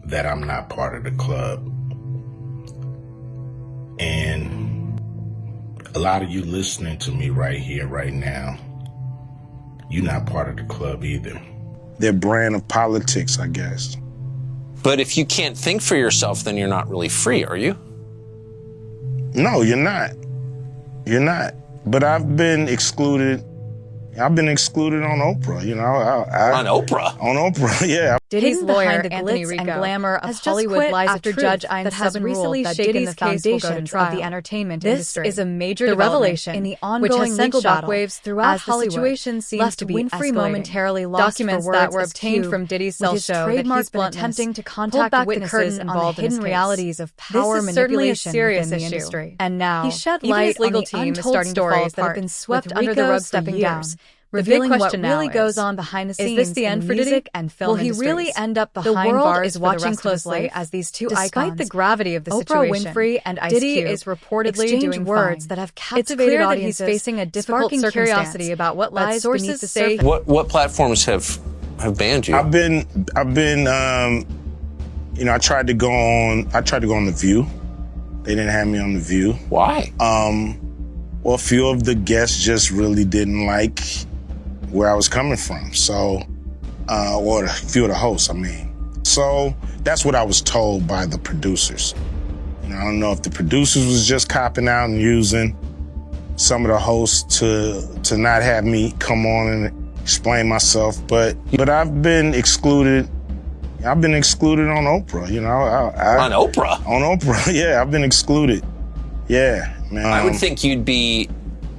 that I'm not part of the club. And a lot of you listening to me right here, right now, you're not part of the club either. Their brand of politics, I guess. But if you can't think for yourself, then you're not really free, are you? No, you're not. You're not. But I've been excluded. I've been excluded on Oprah, you know. On Oprah? On Oprah, yeah. Diddy's lawyer, the Anthony glitz and glamour of Hollywood lies after Judge Einstein has recently shaken the foundations of the entertainment industry. This is a major revelation in the ongoing legal shockwaves throughout Hollywood. The situation seems to be Winfrey momentarily lost documents that were obtained from Diddy's cell show that he's been attempting to contact witnesses involved in hidden realities of power manipulation within the industry. And now, he shed light on the untold stories that have been swept under the rug stepping down. Revealing what really goes on behind the scenes. Is this the end for Diddy and film industries? Will he really end up behind bars is watching closely as these two icons, despite the gravity of the situation, Oprah Winfrey and Ice Diddy is reportedly doing words that have captivated audiences, that he's facing a difficult curiosity about what lies beneath the surface. What platforms have banned you? I've been, you know, I tried to go on The View. They didn't have me on The View. Why? Well, a few of the guests just really didn't like where I was coming from. So, or a few of the hosts, I mean. So that's what I was told by the producers. You know, I don't know if the producers was just copping out and using some of the hosts to not have me come on and explain myself, but I've been excluded. I've been excluded on Oprah, you know. On Oprah? On Oprah, yeah, I've been excluded. Yeah, man. I would think you'd be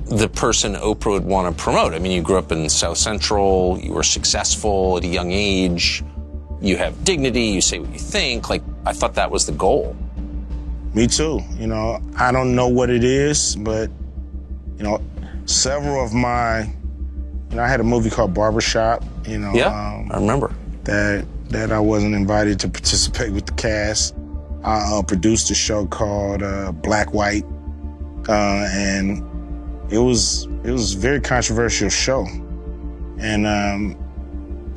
the person Oprah would want to promote. I mean, you grew up in South Central, you were successful at a young age, you have dignity, you say what you think. Like, I thought that was the goal. Me too. You know, I don't know what it is, but, you know, several of my, you know, I had a movie called Barbershop, you know. Yeah, I remember. That I wasn't invited to participate with the cast. I produced a show called Black White, and it was a very controversial show. And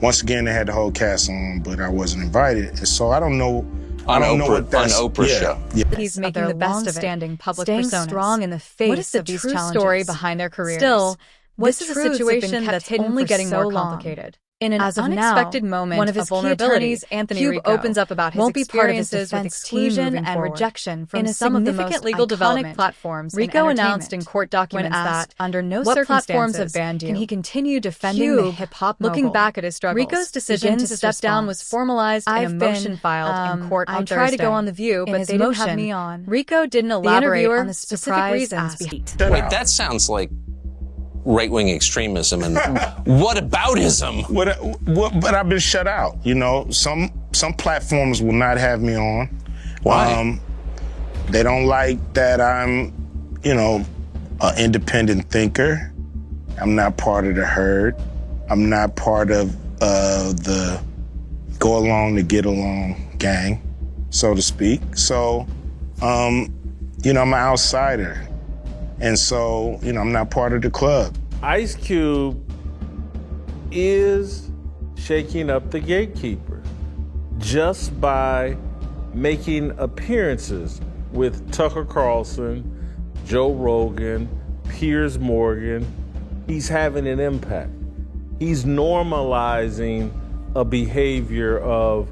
once again, they had the whole cast on, but I wasn't invited. And so I don't know. On Oprah's show. Yeah. He's making the best of it, public staying personas. Strong in the face what is the of these true story behind their careers? Still, this is a situation that's only getting more complicated. In an unexpected moment, one of his vulnerabilities, Anthony Rico, opens up about his experiences with exclusion and rejection from some of the most legal development platforms. Rico announced in court documents that under no circumstances have banned you, can he continue defending the hip-hop mogul. Looking back at his struggles, Rico's decision to step down was formalized in a motion filed in court on Thursday. I tried to go on The View, but they didn't have me on. Rico didn't elaborate on the specific reasons. Wait, that sounds like right-wing extremism and whataboutism. But I've been shut out. You know, some platforms will not have me on. Why? They don't like that I'm, you know, an independent thinker. I'm not part of the herd. I'm not part of the go along to get along gang, so to speak. So, you know, I'm an outsider. And so, you know, I'm not part of the club. Ice Cube is shaking up the gatekeepers just by making appearances with Tucker Carlson, Joe Rogan, Piers Morgan. He's having an impact. He's normalizing a behavior of,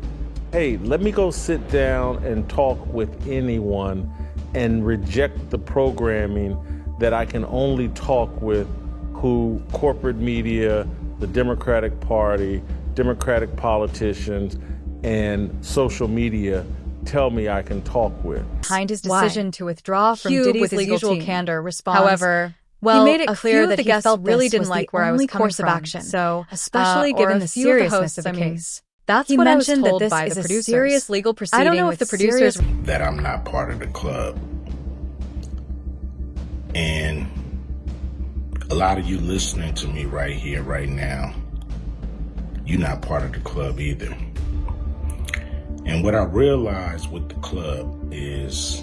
hey, let me go sit down and talk with anyone and reject the programming that I can only talk with who corporate media, the Democratic Party, Democratic politicians, and social media tell me I can talk with. Behind his decision to withdraw from Diddy's with his usual candor response, however, he made it clear that he felt really didn't like where I was coming from. Action. So, especially given the seriousness of the case. That's what I was told by the producers. A serious legal proceeding. I don't know if the producers that I'm not part of the club. And a lot of you listening to me right here, right now, you're not part of the club either. And what I realized with the club is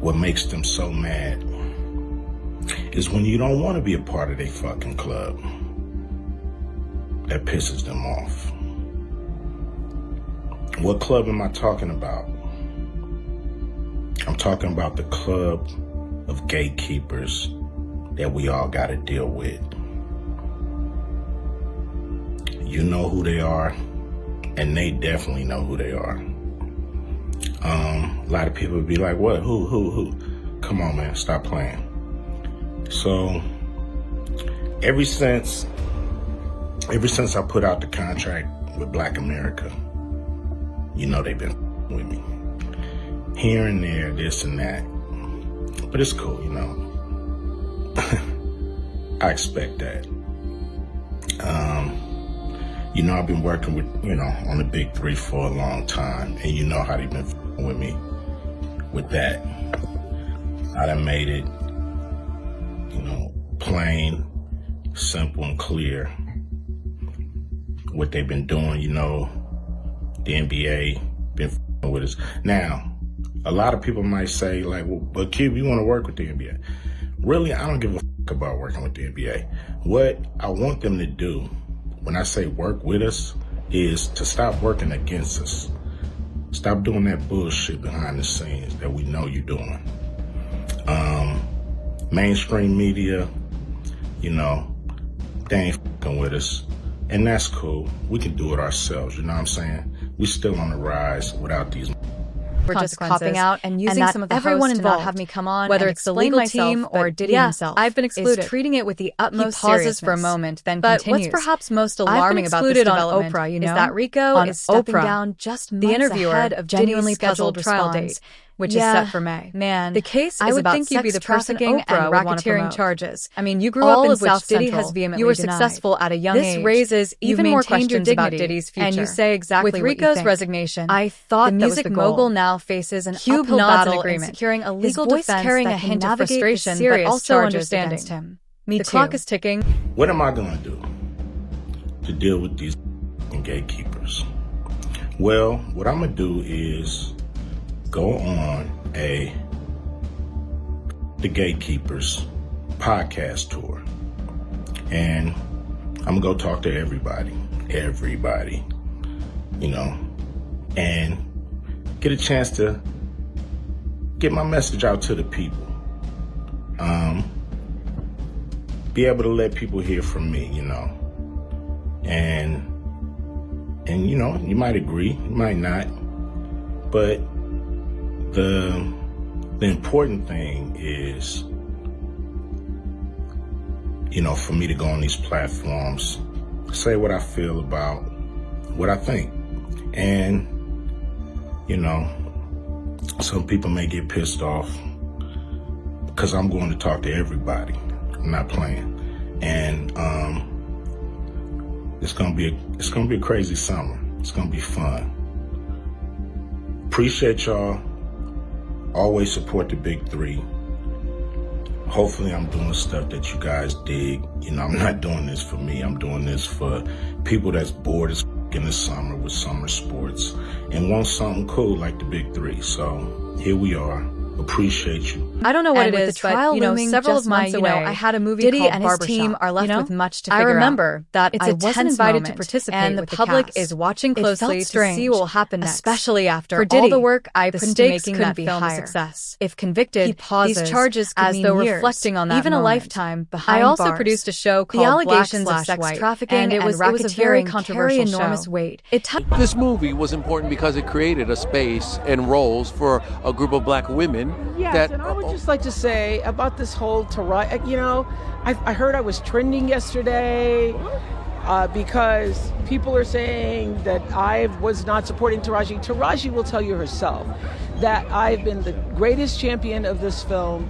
what makes them so mad is when you don't want to be a part of their fucking club. That pisses them off. What club am I talking about? I'm talking about the club of gatekeepers that we all got to deal with. You know who they are, and they definitely know who they are. A lot of people would be like, what? Who? Come on, man, stop playing. So, ever since I put out the contract with Black America, you know they've been with me. Here and there, this and that. But it's cool, you know. I expect that. You know, I've been working with, on the big three for a long time, and you know how they've been with me with that. I done made it, plain, simple, and clear what they've been doing. The NBA been with us. Now, a lot of people might say, like, well, but Cube, you want to work with the NBA? Really, I don't give a about working with the NBA. What I want them to do, when I say work with us, is to stop working against us. Stop doing that bullshit behind the scenes that we know you're doing. Mainstream media, they ain't fucking with us. And that's cool. We can do it ourselves, you know what I'm saying? We still on the rise without these We're just copping out and using some of the everyone hosts involved, to not have me come on, whether and it's the explain legal myself, team or Diddy himself, I've been excluded. is treating it with the utmost He pauses seriousness. for a moment, then But continues. what's perhaps most I've been alarming about this excluded on development Oprah, is that Rico on is stepping Oprah, down just months the interviewer ahead of genuinely Diddy's scheduled puzzled trial responds, date, which is set for May. Man, The case I is would about think you'd be the sex person trafficking Oprah and would wanna racketeering promote. charges. I mean, you grew All up in of which South Diddy Central. has vehemently You were denied. successful at a young This age. raises You've even more maintained your questions about dignity, Diddy's future. and you say exactly With what you Rico's think. resignation, I thought the that was music the goal. mogul now faces an Cube uphill nods in battle agreement, in securing a his legal voice defense carrying that a can hint of navigate the frustration, but serious also charges understanding. against him. Me The too. clock is ticking. What am I gonna do to deal with these gatekeepers? Well, what I'm gonna do is go on the Gatekeepers podcast tour, and I'm gonna go talk to everybody, and get a chance to get my message out to the people. Be able to let people hear from me, and you might agree, you might not, but the important thing is, for me to go on these platforms, say what I feel about what I think. And, some people may get pissed off because I'm going to talk to everybody. I'm not playing. And it's gonna be a crazy summer. It's gonna be fun. Appreciate y'all. Always support the big three. Hopefully I'm doing stuff that you guys dig. I'm not doing this for me. I'm doing this for people that's bored as in the summer with summer sports and want something cool like the big three. So here we are. Appreciate you. I don't know what And it with is, the trial but looming several just of my, months away, I had a movie Diddy called and his Barbershop, team are left with much to I figure out. remember that It's I a wasn't tense invited to moment, participate, and the with public cast. is watching It felt closely to strange, see what will happen next. especially after For all Diddy, the work I the put into stakes making couldn't that be film a higher. success. If convicted, He pauses, these charges could as mean though years, reflecting on that even a moment. lifetime behind I also bars. produced a show called The allegations Black of sex White, trafficking and it was a very racketeering controversial carry enormous show. weight. This movie was important because it created a space and roles for a group of black women. Yes, and I would just like to say about this whole Taraji, I heard I was trending yesterday because people are saying that I was not supporting Taraji. Taraji will tell you herself that I've been the greatest champion of this film,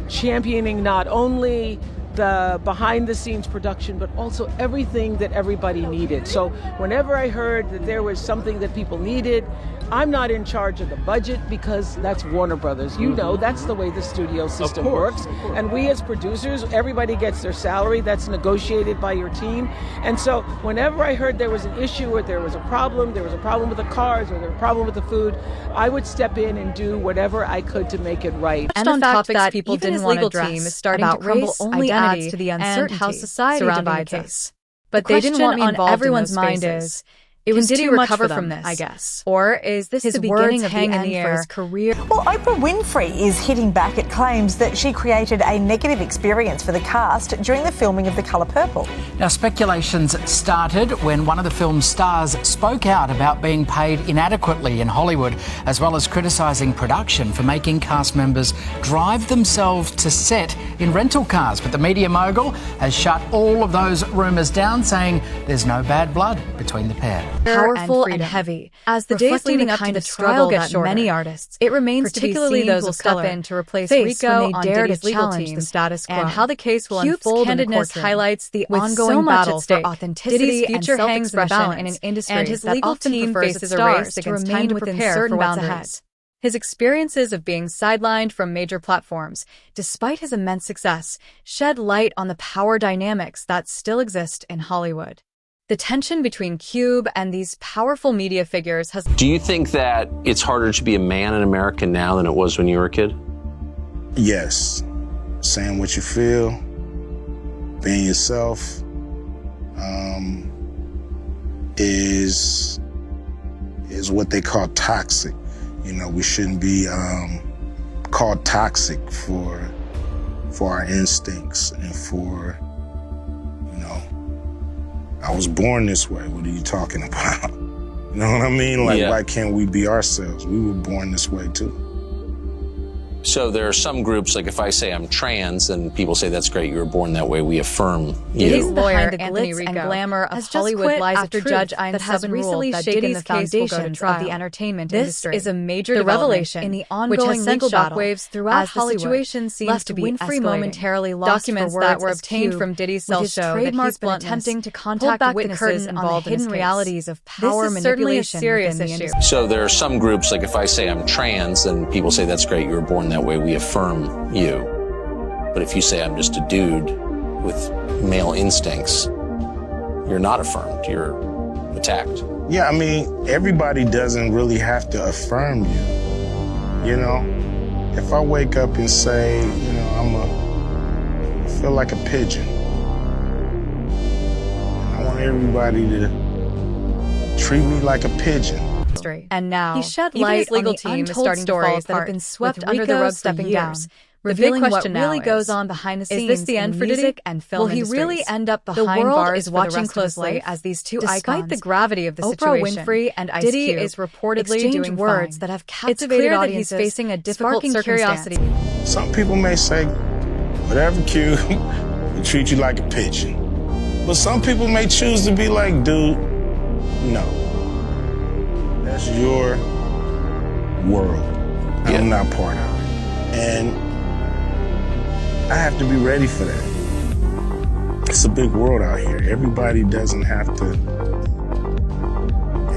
championing not only the behind the scenes production, but also everything that everybody needed. So whenever I heard that there was something that people needed, I'm not in charge of the budget because that's Warner Brothers. You know, that's the way the studio system works. And we as producers, everybody gets their salary. That's negotiated by your team. And so whenever I heard there was an issue or there was a problem with the cars or there was a problem with the food, I would step in and do whatever I could to make it right. And the fact that people even didn't his want to legal address team is starting about to crumble race, only identity, adds to the and uncertainty how society surrounding divides the us. case. But The they didn't want me question on involved everyone's in those mind spaces. is, It was Can Diddy too much recover for them, from this, I guess. Or is this His the beginning words of the hang in end the for air. his career? Well, Oprah Winfrey is hitting back at claims that she created a negative experience for the cast during the filming of The Colour Purple. Now, speculations started when one of the film's stars spoke out about being paid inadequately in Hollywood, as well as criticising production for making cast members drive themselves to set in rental cars. But the media mogul has shut all of those rumours down, saying there's no bad blood between the pair. Powerful and heavy. As the days leading up to the trial get shorter, many artists, it remains particularly to be seen those who step in to replace Rico on Diddy's legal team, the status quo, and how the case will unfold in the courtroom. Highlights the ongoing battle for authenticity and self-expression in an industry and his legal team faces a race to remain within certain boundaries. His experiences of being sidelined from major platforms, despite his immense success, shed light on the power dynamics that still exist in Hollywood. The tension between Cube and these powerful media figures has... Do you think that it's harder to be a man in America now than it was when you were a kid? Yes. Saying what you feel, being yourself, is what they call toxic. You know, we shouldn't be called toxic for our instincts and for, you know, I was born this way. What are you talking about? You know what I mean? Like, why can't we be ourselves? We were born this way too. So there are some groups, like if I say I'm trans, then people say that's great, you were born that way, we affirm you. Diddy's lawyer, the glitz and glamour of Hollywood lies after Judge that has recently shaken the foundations of the entertainment industry. This is a major revelation in the ongoing legal shockwaves throughout Hollywood. The situation seems to be Winfrey momentarily lost documents that were obtained from Diddy's cell show that he's been attempting to contact witnesses involved in hidden realities of power manipulation within the industry. So there are some groups, like if I say I'm trans, then people say that's great, you were born that way, we affirm you. But if you say I'm just a dude with male instincts, you're not affirmed, you're attacked. Yeah, I mean, everybody doesn't really have to affirm you. You know, if I wake up and say, you know, I feel like a pigeon, I want everybody to treat me like a pigeon. And now, he shed light his legal team is starting stories that have been swept under the rug stepping down, revealing what really goes on behind the scenes. Is this the end for Diddy and film industries? Will he really end up behind bars is watching closely as these two icons, despite the gravity of the situation, Oprah Winfrey and Ice Diddy Cube, is reportedly doing words that have captivated audiences, that he's facing a difficult curiosity. Some people may say, whatever, Cube, we treat you like a pigeon. But some people may choose to be like, dude, no. That's your world. I'm not part of it. And I have to be ready for that. It's a big world out here. Everybody doesn't have to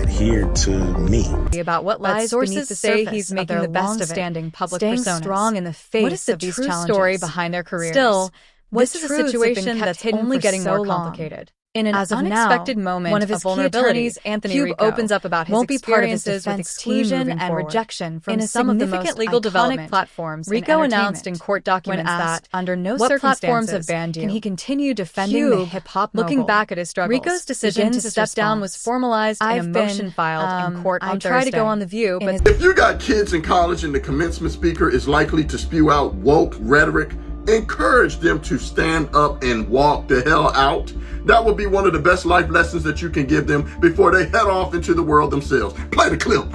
adhere to me. About what lies sources say he's making the best of it, public staying strong in the face of these challenges. What is the true story behind their careers? Still, this is a situation that's only getting more complicated. In an unexpected moment, one of his vulnerabilities, Anthony Cube opens up about his experiences with exclusion and rejection from some of the most legal development platforms. Rico announced in court documents that under no circumstances have banned you, can he continue defending the hip hop mogul. Looking back at his struggles, Rico's decision to step down was formalized in a motion filed in court on Thursday. I tried to go on The View, but if you got kids in college and the commencement speaker is likely to spew out woke rhetoric, encourage them to stand up and walk the hell out. That will be one of the best life lessons that you can give them before they head off into the world themselves. Play the clip.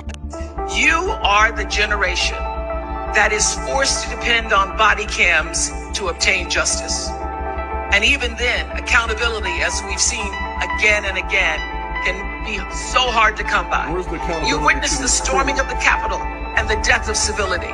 You are the generation that is forced to depend on body cams to obtain justice. And even then, accountability, as we've seen again and again, can be so hard to come by. You witnessed the storming of the Capitol and the death of civility.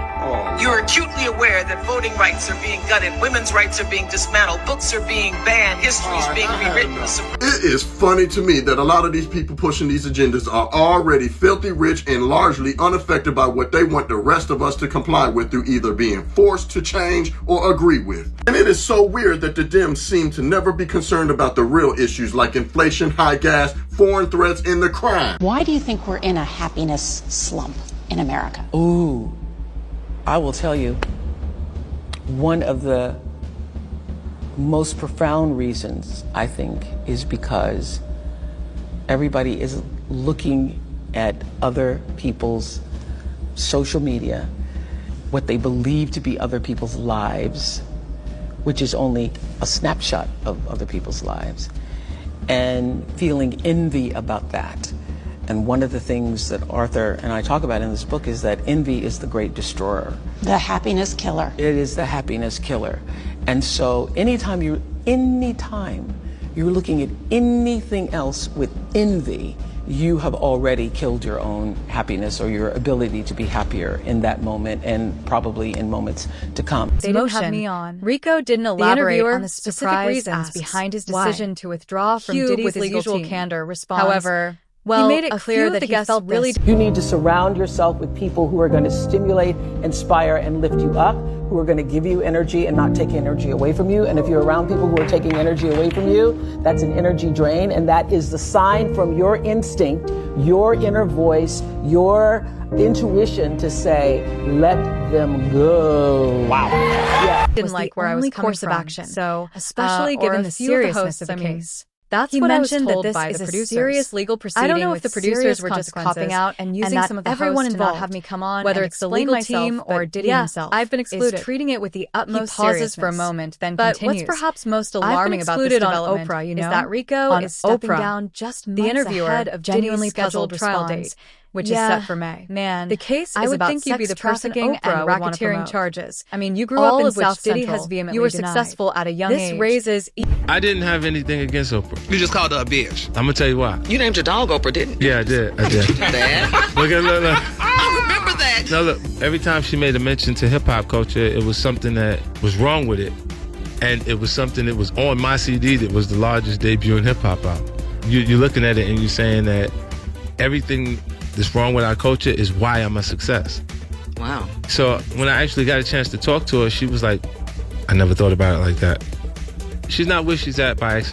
You're acutely aware that voting rights are being gutted, women's rights are being dismantled, books are being banned, history is being rewritten. It is funny to me that a lot of these people pushing these agendas are already filthy rich and largely unaffected by what they want the rest of us to comply with through either being forced to change or agree with. And it is so weird that the Dems seem to never be concerned about the real issues like inflation, high gas, foreign threats, and the crime. Why do you think we're in a happiness slump in America? Ooh, I will tell you, one of the most profound reasons, I think, is because everybody is looking at other people's social media, what they believe to be other people's lives, which is only a snapshot of other people's lives, and feeling envy about that. And one of the things that Arthur and I talk about in this book is that envy is the great destroyer. The happiness killer. It is the happiness killer. And so anytime you're looking at anything else with envy, you have already killed your own happiness or your ability to be happier in that moment and probably in moments to come. They didn't have me on. Rico didn't elaborate on the specific reasons behind his decision to withdraw from Diddy's with his legal usual candor response. However, he made it clear that he felt really. You need to surround yourself with people who are going to stimulate, inspire, and lift you up, who are going to give you energy and not take energy away from you. And if you're around people who are taking energy away from you, that's an energy drain. And that is the sign from your instinct, your inner voice, your intuition to say, let them go. Wow. Yeah. Didn't like where I was coming from. Action. So, especially given the seriousness of the case. That's what I was told by the producers. Serious legal proceeding. I don't know if the producers were just copping out and using some of the everyone involved to not have me come on, whether it's the legal team or Diddy himself. I've been excluded. Is treating it with the utmost seriousness. For a moment, then continues. What's perhaps most alarming about this development on Oprah, is that Rico is stepping down just months the interviewer ahead of genuinely scheduled trial date, which is set for May. Man, the case is about sex trafficking and racketeering charges. I mean, you grew up in South Central. Diddy has vehemently you were successful at a young age. This raises. I didn't have anything against Oprah. You just called her a bitch. I'm gonna tell you why. You named your dog Oprah, didn't you? Yeah, I did. Dad. Look. I remember that. No, look. Every time she made a mention to hip hop culture, it was something that was wrong with it, and it was something that was on my CD that was the largest debut in hip hop album. You're looking at it and you're saying that everything that's wrong with our culture is why I'm a success. Wow. So when I actually got a chance to talk to her, she was like, I never thought about it like that. She's not where she's at by accident.